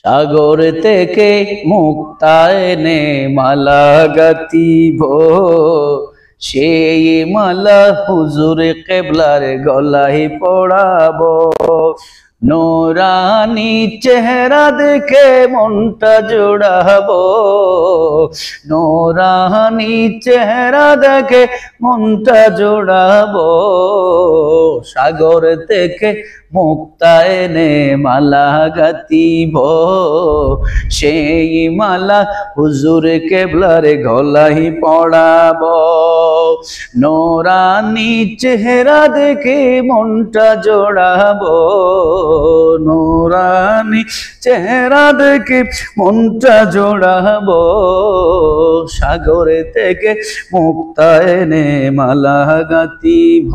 সাগর থেকে মুক্তা এনে মালা গাতিব, সেই মালা হুজুর কেবলার গলায় পড়াবো। নূরানি চেহারা দেখে মনটা জোড়াবো, নূরানি চেহারা দেখে মনটা জোড়াবো। সাগর থেকে মুক্তা এনে মালা গাতিব, সেই মালা হুজুর কেবলার গলায় পড়াবো। নূরানি চেহারা দেখে মনটা জোড়াবো, নূরানি চেহারা দেখে মনটা জোড়াবো। সাগর থেকে মুক্তা এনে মালা গাতিব।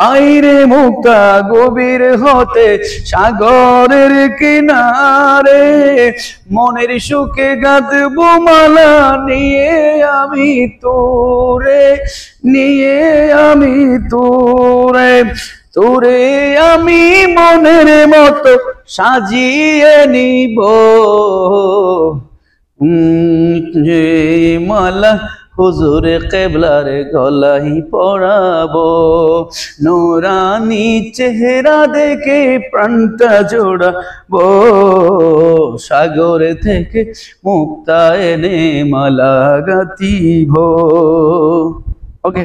আইরে মুক্তা গভীর হতে সাগরের কিনারে, মনের সুখে গাঁথবো মালা নিয়ে আমি তোরে, নিয়ে আমি তোরে। তোরে আমি মনের মতো সাজিয়ে নিব, মালা হুজুর কেবলার গলায় পড়াবো। নূরানি চেহারা দেখে প্রাণটা জোড়াবো, সাগর থেকে মুক্তা এনে মালা গাতিব। ওকে।